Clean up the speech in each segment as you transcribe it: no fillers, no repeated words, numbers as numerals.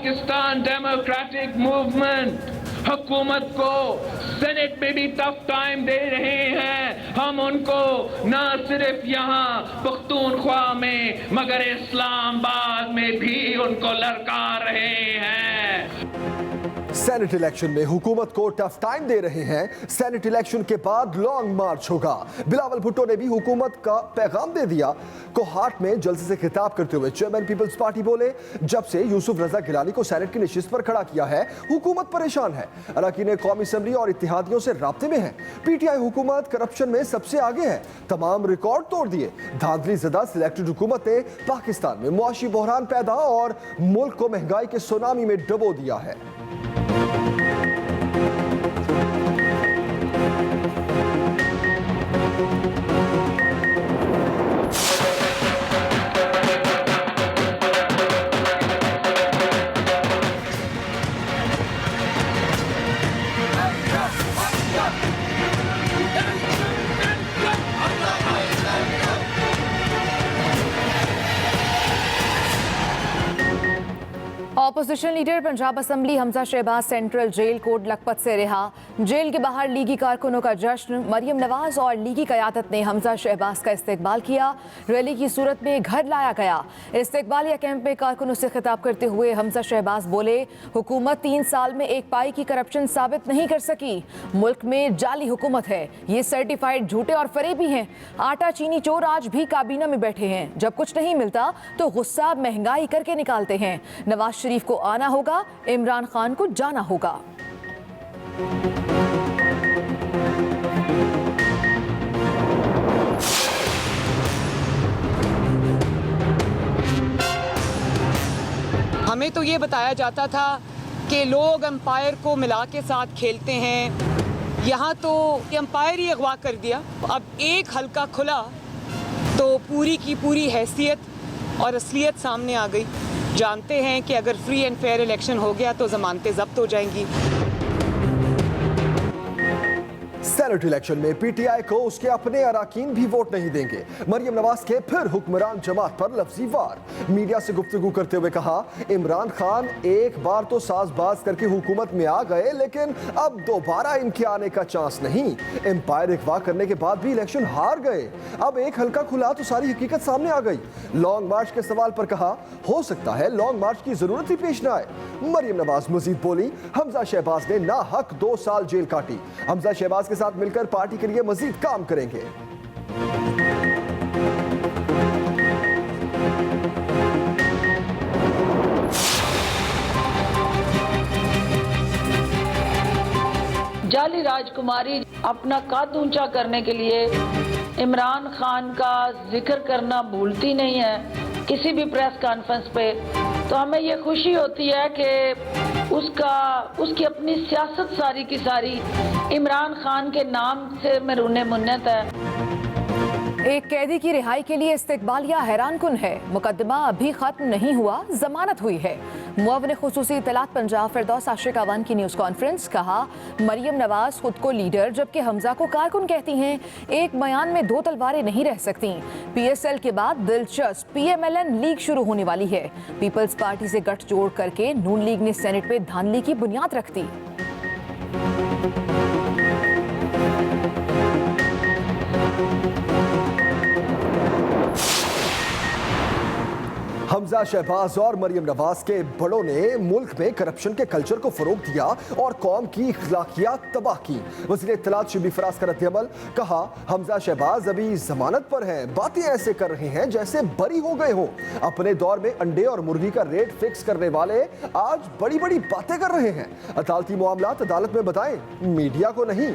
Pakistan democratic movement हुकूमत को senate में भी टफ टाइम दे रहे हैं। हम उनको न सिर्फ यहाँ पख्तूनख्वा में मगर इस्लामाबाद में भी उनको ललकार रहे हैं। सेनेट इलेक्शन में हुकूमत को टफ टाइम दे रहे हैं। सेनेट इलेक्शन के बाद लॉन्ग मार्च होगा। बिलावल भुट्टो ने भी हुकूमत का पैगाम दे दिया। कोहाट में जलसे से खिताब करते हुए चेयरमैन पीपल्स पार्टी बोले, जब से यूसुफ रजा गिलानी को सेनेट की नशिस्त पर खड़ा किया है हुकूमत परेशान है। अरकान कौमी असम्बली और इत्तेहादियों से राब्ते में है। पीटीआई हुकूमत करप्शन में सबसे आगे है, तमाम रिकॉर्ड तोड़ दिए। धांधली ज़दा सिलेक्टेड हुकूमत ने पाकिस्तान में मुआशी बहरान पैदा और मुल्क को महंगाई के सुनामी में डुबो दिया है। Opposition leader Punjab assembly Hamza Shahbaz central jail Kot Lakhpat से रिहा। जेल के बाहर लीगी कारकुनों का जश्न। मरियम नवाज और लीगी क़यादत ने हमजा शहबाज का इस्तकबाल किया। रैली की सूरत में घर लाया गया। इस्तकबालिया कैंप में कारकुनों से खिताब करते हुए हमजा शहबाज बोले, हुकूमत 3 साल में एक पाई की करप्शन साबित नहीं कर सकी। मुल्क में जाली हुकूमत है, ये सर्टिफाइड झूठे और फरेबी हैं। आटा चीनी चोर आज भी काबीना में बैठे हैं। जब कुछ नहीं मिलता तो गुस्सा महंगाई करके निकालते हैं। नवाज शरीफ को आना होगा, इमरान खान को जाना होगा। हमें तो ये बताया जाता था कि लोग अंपायर को मिला के साथ खेलते हैं। यहाँ तो अंपायर ही अगवा कर दिया। अब एक हल्का खुला तो पूरी की पूरी हैसियत और असलियत सामने आ गई। जानते हैं कि अगर फ्री एंड फेयर इलेक्शन हो गया तो जमानतें जब्त हो जाएंगी। सेनेट इलेक्शन में पीटीआई को उसके अपने अराकीन भी वोट नहीं देंगे। मरियम नवाज के फिर हुक्मरान जमात पर लफ्जी वार। मीडिया से गुफ्तगू करते हुए कहा, इमरान खान एक बार तो साजबाज करके हुकूमत में आ गए, लेकिन अब दोबारा इनके आने का चांस नहीं। एम्पायर अगवा करने के बाद भी इलेक्शन हार गए। अब एक हल्का खुला तो सारी हकीकत सामने आ गई। लॉन्ग मार्च के सवाल पर कहा, हो सकता है लॉन्ग मार्च की जरूरत ही पेश न आए। मरियम नवाज मजीद बोली, हमजा शहबाज ने ना हक 2 साल जेल काटी। हमजा शहबाज के साथ मिलकर पार्टी के लिए मजीद काम करेंगे। जाली राजकुमारी अपना कद ऊंचा करने के लिए इमरान खान का जिक्र करना भूलती नहीं है किसी भी प्रेस कॉन्फ्रेंस पे। तो हमें ये खुशी होती है कि उसकी अपनी सियासत सारी की सारी इमरान खान के नाम से मरूने मुन्नत है। एक कैदी की रिहाई के लिए इस्तकबालिया हैरानकुन है। मुकदमा अभी खत्म नहीं हुआ, जमानत हुई है। मुअव्विन खुसूसी इत्तलात पंजाब फिरदौस आशिक अवान की न्यूज़ कॉन्फ्रेंस। कहा, मरियम नवाज खुद को लीडर जबकि हमजा को कारकुन कहती हैं। एक बयान में 2 तलवारें नहीं रह सकती। PSL के बाद दिलचस्प PMLN लीग शुरू होने वाली है। पीपल्स पार्टी से गठजोड़ करके नून लीग ने सेनेट में धांधली की बुनियाद रख दी। हमजा शहबाज और मरियम नवाज के बड़ों ने मुल्क में करप्शन के कल्चर को फरोग दिया और कौम की इखलाकियात तबाह की। वज़ीर इत्तलात शिबली फराज का रद्द-ए-अमल। कहा, हमजा शहबाज अभी जमानत पर हैं, बातें ऐसे कर रहे हैं जैसे बरी हो गए हों। अपने दौर में अंडे और मुर्गी का रेट फिक्स करने वाले आज बड़ी बड़ी बातें कर रहे हैं। अदालती मामलात अदालत में बताएं, मीडिया को नहीं।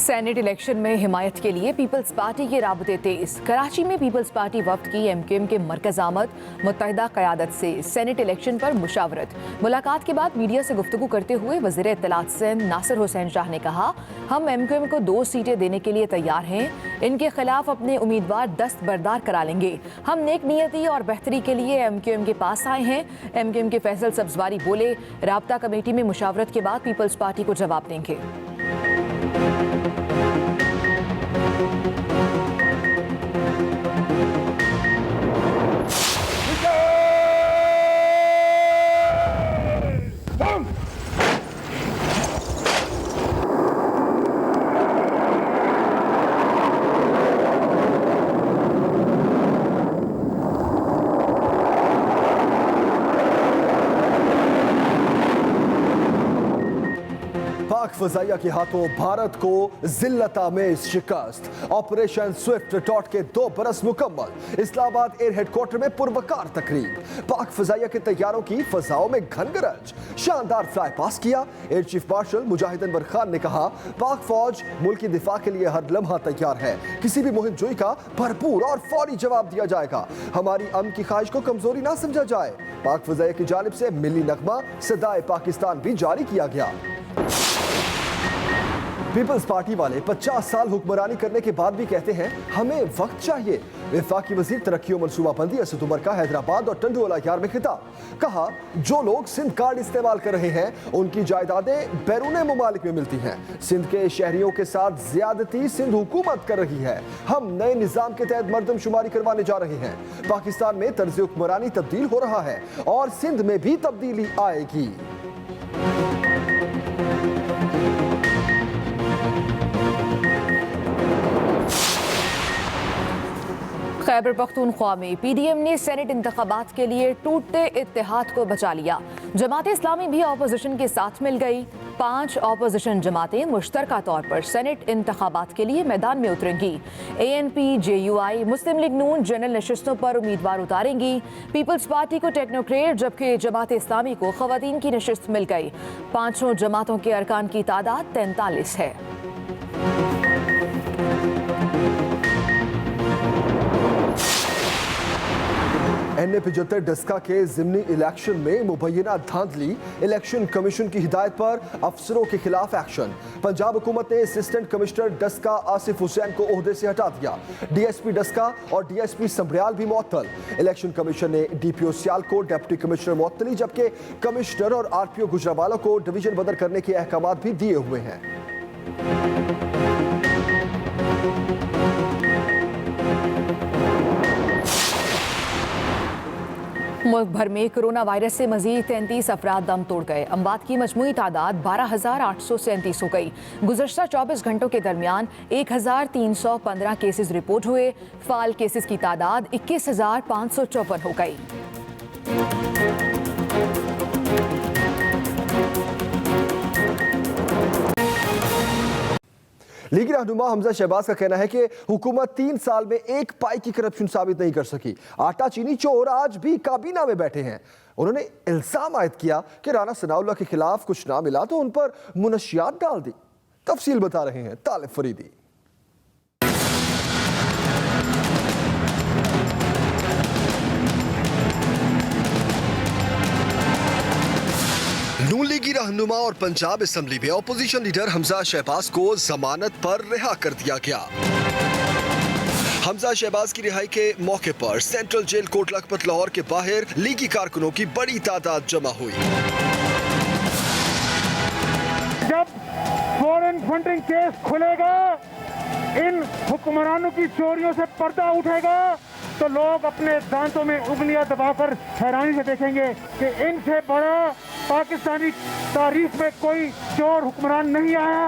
सेनेट इलेक्शन में हिमायत के लिए पीपल्स पार्टी के राबते तेज। कराची में पीपल्स पार्टी वफ्द की MQM के मरकज आमद। मुत्तहिदा क़यादत से सेनेट इलेक्शन पर मुशावरत। मुलाकात के बाद मीडिया से गुफ्तगू करते हुए वज़ीर इत्तलात सिंध नासिर हुसैन शाह ने कहा, हम MQM को 2 सीटें देने के लिए तैयार हैं। इनके खिलाफ अपने उम्मीदवार दस्तबरदार करा लेंगे। हम नेक नियती और बेहतरी के लिए MQM के पास आए हैं। MQM के फैसल सब्जवारी बोले, राब्ता कमेटी में मुशावरत के बाद पीपल्स पार्टी को जवाब देंगे। पाक फजाइया के हाथों भारत को जिल्लत में शिकस्त। ऑपरेशन स्विफ्ट टॉट के 2 बरस मुकम्मल। इस्लामाबाद एयर हेडक्वार्टर में पुरवकार तकरीब। पाक फजाइया के तैयारों की फजाओं में घनगरज। शानदार फ्लाई पास किया। एयर चीफ मार्शल मुजाहिद अनवर खान ने कहा, पाक फौज मुल्क की दिफा के लिए हर लम्हा तैयार है। किसी भी मुहिमजोई का भरपूर और फौरी जवाब दिया जाएगा। हमारी अमन की ख्वाहिश को कमजोरी ना समझा जाए। पाक फजाइया की जानिब से मिली नगमा सदाए पाकिस्तान भी जारी किया गया। पीपल्स पार्टी वाले 50 साल हुक्मरानी करने के बाद भी कहते हैं हमें वक्त चाहिए। वफाकी वजीर तरक्की और मनसूबाबंदी असद उमर का हैदराबाद और टंडोला यार में खिताब। कहा, जो लोग सिंध कार्ड इस्तेमाल कर रहे हैं उनकी जायदादें बैरूने मुमालिक में मिलती हैं। सिंध के शहरियों के साथ ज्यादती सिंध हुकूमत कर रही है। हम नए निजाम के तहत मर्दमशुमारी करवाने जा रहे हैं। पाकिस्तान में तर्ज हुक्मरानी तब्दील हो रहा है और सिंध में भी तब्दीली आएगी। खैबर पख्तूनख्वा में पीडीएम ने सेनेट इंतखाबात के लिए टूटते इत्तेहाद को बचा लिया। जमात इस्लामी भी अपोजिशन के साथ मिल गई। 5 अपोजिशन जमातें मुश्तरका तौर पर सेनेट इंतखाबात के लिए मैदान में उतरेंगी। ANP, JUI, मुस्लिम लीग नून जनरल नशिस्तों पर उम्मीदवार उतारेंगी। पीपल्स पार्टी को टेक्नोक्रेट जबकि जमात इस्लामी को खवातीन की नशिस्त मिल गई। 5 जमातों के अरकान की तादाद 43 है। NA-75 डस्का के जिमनी इलेक्शन में मुबैना धांधली। इलेक्शन कमीशन की हिदायत पर अफसरों के खिलाफ एक्शन। पंजाब हुकूमत ने असिस्टेंट कमिश्नर डस्का आसिफ हुसैन को ओहदे से हटा दिया। DSP डस्का और DSP संब्रियाल भी मुअत्तल। इलेक्शन कमीशन ने DPO सियालकोट डिप्टी कमिश्नर मुअत्तली, जबकि कमिश्नर और RPO गुजरावाला को डिवीजन बदल करने के अहकाम भी दिए हुए हैं। मुल्क भर में कोरोना वायरस से मजीद 33 अफराद दम तोड़ गए। अमवात की मजमूई तादाद 12,837 हो गई। गुज़श्ता 24 घंटों के दरमियान 1,315 केसेस रिपोर्ट हुए। फाल केसेस की तादाद 21,554 हो गई। लीगी रहनुमा हमजा शहबाज का कहना है कि हुकूमत 3 साल में एक पाई की करप्शन साबित नहीं कर सकी। आटा चीनी चोर आज भी काबीना में बैठे हैं। उन्होंने इल्जाम आयद किया कि राना सनाउल्लाह के खिलाफ कुछ ना मिला तो उन पर मुनशियात डाल दी। तफसील बता रहे हैं तालिब फरीदी। नून लीगी रहनुमा और पंजाब असेंबली में अपोजिशन लीडर हमजा शहबाज को जमानत पर रिहा कर दिया गया। हमजा शहबाज की रिहाई के मौके पर सेंट्रल जेल कोट लखपत लाहौर के बाहर लीगी कारकुनों की बड़ी तादाद जमा हुई। जब फॉरेन फंडिंग केस खुलेगा, इन हुक्मरानों की चोरियों से पर्दा उठेगा तो लोग अपने दांतों में उंगलियां दबाकर हैरानी से देखेंगे कि इनसे बड़ा पाकिस्तानी तारीख में कोई चोर हुक्मरान नहीं आया।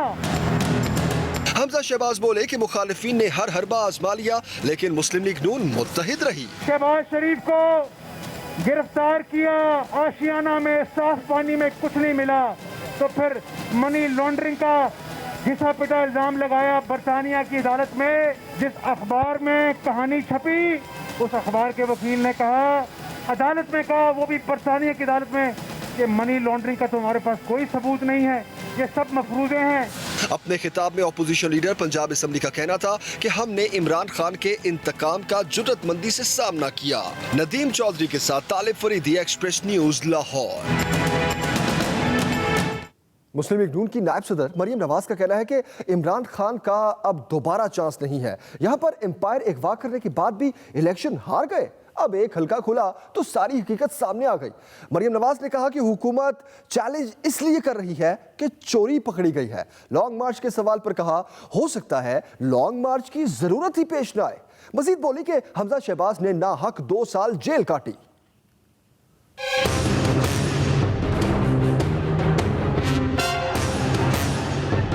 हमजा शहबाज बोले कि मुखालिफिन ने हर हरबा आजमा लिया लेकिन मुस्लिम लीग नून मुत्तहिद रही। शहबाज शरीफ को गिरफ्तार किया, आशियाना में साफ पानी में कुछ नहीं मिला, तो फिर मनी लॉन्ड्रिंग का घिसा पिटा इल्जाम लगाया बरतानिया की अदालत में। जिस अखबार में कहानी छपी उस अखबार के वकील ने कहा, अदालत में कहा, वो भी बरतानिया की अदालत में, कि मनी लॉन्ड्रिंग का तुम्हारे पास कोई सबूत नहीं है, ये सब मफरूजे हैं। अपने खिताब में अपोजिशन लीडर पंजाब असेंबली का कहना था कि हमने इमरान खान के इंतकाम का जुर्रतमंदी से सामना किया। नदीम चौधरी के साथ तालिब फरीदी, एक्सप्रेस न्यूज, लाहौर। मुस्लिम लीग नून की नायब सदर मरियम नवाज का कहना है कि इमरान खान का अब दोबारा चांस नहीं है। यहाँ पर एम्पायर अगवा करने के बाद भी इलेक्शन हार गए। अब एक हल्का खुला तो सारी हकीकत सामने आ गई। मरियम नवाज ने कहा कि हुकूमत चैलेंज इसलिए कर रही है कि चोरी पकड़ी गई है। लॉन्ग मार्च के सवाल पर कहा, हो सकता है लॉन्ग मार्च की जरूरत ही पेश ना आए। मजीद बोली कि हमजा शहबाज ने नाहक 2 साल जेल काटी।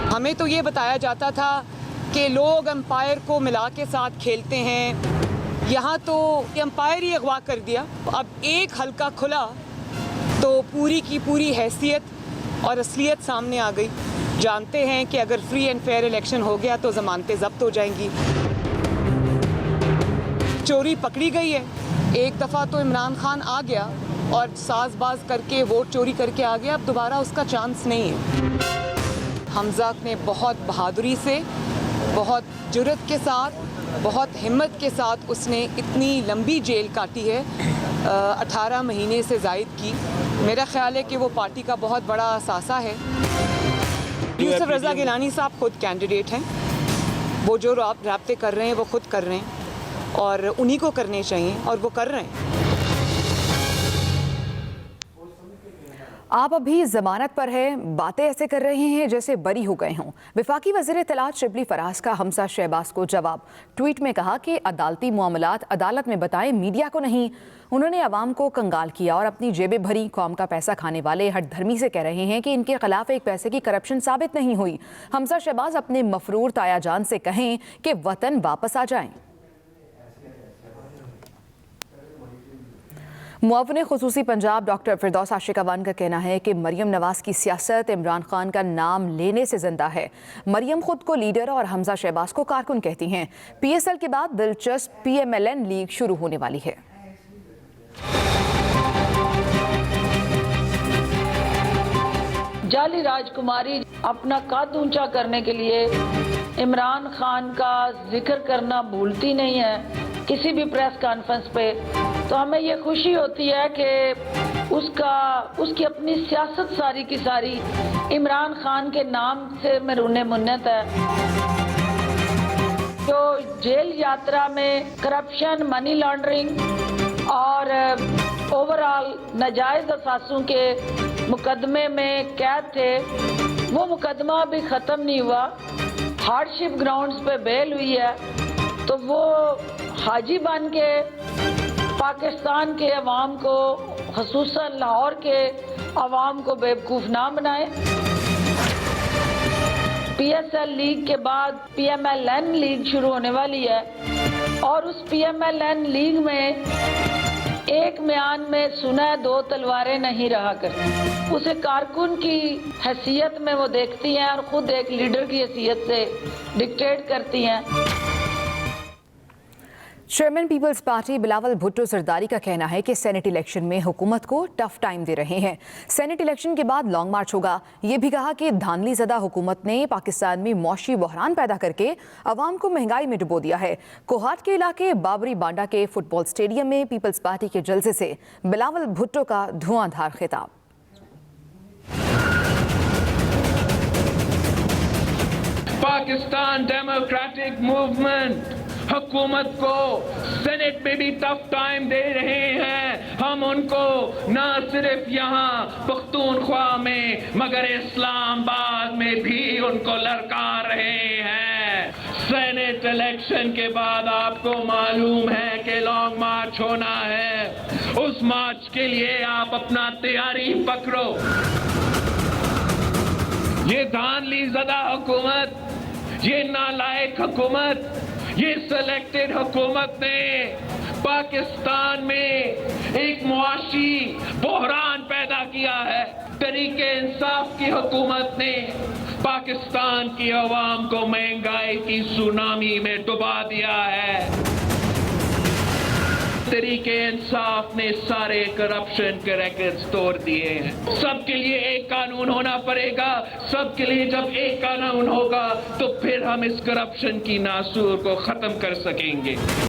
हमें तो ये बताया जाता था कि लोग अंपायर को मिला के साथ खेलते हैं, यहाँ तो अंपायर ही अगवा कर दिया। अब एक हल्का खुला तो पूरी की पूरी हैसियत और असलियत सामने आ गई। जानते हैं कि अगर फ्री एंड फेयर इलेक्शन हो गया तो ज़मानतें ज़ब्त हो जाएंगी। चोरी पकड़ी गई है। एक दफ़ा तो इमरान खान आ गया और साजबाज करके वोट चोरी करके आ गया, अब दोबारा उसका चांस नहीं है। हमज़ा ने बहुत बहादुरी से, बहुत जुर्रत के साथ, बहुत हिम्मत के साथ उसने इतनी लंबी जेल काटी है, 18 महीने से ज़ायद की। मेरा ख्याल है कि वो पार्टी का बहुत बड़ा असासा है। यूसुफ रज़ा गिलानी साहब खुद कैंडिडेट हैं। वो जो राब्ते कर रहे हैं वो खुद कर रहे हैं और उन्हीं को करने चाहिए और वो कर रहे हैं। आप अभी जमानत पर हैं, बातें ऐसे कर रहे हैं जैसे बरी हो गए हों। वफाकी वज़ीर इत्तलात शिबली फराज का हमजा शहबाज को जवाब। ट्वीट में कहा कि अदालती मामलात अदालत में बताएं, मीडिया को नहीं। उन्होंने अवाम को कंगाल किया और अपनी जेबें भरी। कौम का पैसा खाने वाले हठधर्मी से कह रहे हैं कि इनके खिलाफ एक पैसे की करप्शन साबित नहीं हुई। हमजा शहबाज अपने मफरूर ताया जान से कहें कि वतन वापस आ जाएं। मुआविन खुसूसी पंजाब डॉक्टर फिरदौस आशिक अवान का कहना है कि मरियम नवाज की सियासत इमरान खान का नाम लेने से जिंदा है। मरियम खुद को लीडर और हमजा शहबाज को कारकुन कहती हैं। PSL के बाद दिलचस्प PMLN लीग शुरू होने वाली है। जाली राजकुमारी अपना कद ऊंचा करने के लिए इमरान खान का जिक्र करना भूलती नहीं है किसी भी प्रेस कॉन्फ्रेंस पे। तो हमें ये खुशी होती है कि उसकी अपनी सियासत सारी की सारी इमरान खान के नाम से मरूने मुन्नत है। जो जेल यात्रा में करप्शन, मनी लॉन्ड्रिंग और ओवरऑल नाजायज असासों के मुकदमे में कैद थे, वो मुकदमा अभी ख़त्म नहीं हुआ। हार्डशिप ग्राउंड्स पे बेल हुई है, तो वो हाजी बन के पाकिस्तान के अवाम को, ख़ुसूसन लाहौर के अवाम को बेवकूफ़ ना बनाए। PSL लीग के बाद PMLN लीग शुरू होने वाली है और उस PMLN लीग में एक म्यान में सुना दो तलवारें नहीं रहा करती। उसे कारकुन की हैसियत में वो देखती हैं और ख़ुद एक लीडर की हैसियत से डिक्टेट करती हैं। Chairman Peoples Party Bilawal Bhutto Zardari का कहना है कि सेनेट इलेक्शन में हुकूमत को टफ टाइम दे रहे हैं। सेनेट इलेक्शन के बाद लॉन्ग मार्च होगा। ये भी कहा कि धांधली ज़दा हुकूमत ने पाकिस्तान में मौशी बहरान पैदा करके अवाम को महंगाई में डुबो दिया है। कोहाट के इलाके बाबरी बांडा के फुटबॉल स्टेडियम में पीपल्स पार्टी के जलसे से बिलावल भुट्टो का धुआंधार खिताब। पाकिस्तान डेमोक्रेटिक मूवमेंट हुकूमत को सेनेट में भी टफ टाइम दे रहे हैं। हम उनको न सिर्फ यहाँ पख्तूनख्वा में मगर इस्लामाबाद में भी उनको ललकार रहे हैं। सेनेट इलेक्शन के बाद आपको मालूम है कि लॉन्ग मार्च होना है। उस मार्च के लिए आप अपना तैयारी पकड़ो। ये धांधली ज़दा हुकूमत, ये नालायक हुकूमत, ये सिलेक्टेड हुकूमत ने पाकिस्तान में एक मुआशी बहरान पैदा किया है। तरीके इंसाफ की हुकूमत ने पाकिस्तान की अवाम को महंगाई की सुनामी में डुबा दिया है। तरीके इंसाफ ने सारे करप्शन के रिकॉर्ड्स तोड़ दिए हैं। सबके लिए एक कानून होना पड़ेगा। सबके लिए जब एक कानून होगा तो फिर हम इस करप्शन की नासूर को खत्म कर सकेंगे।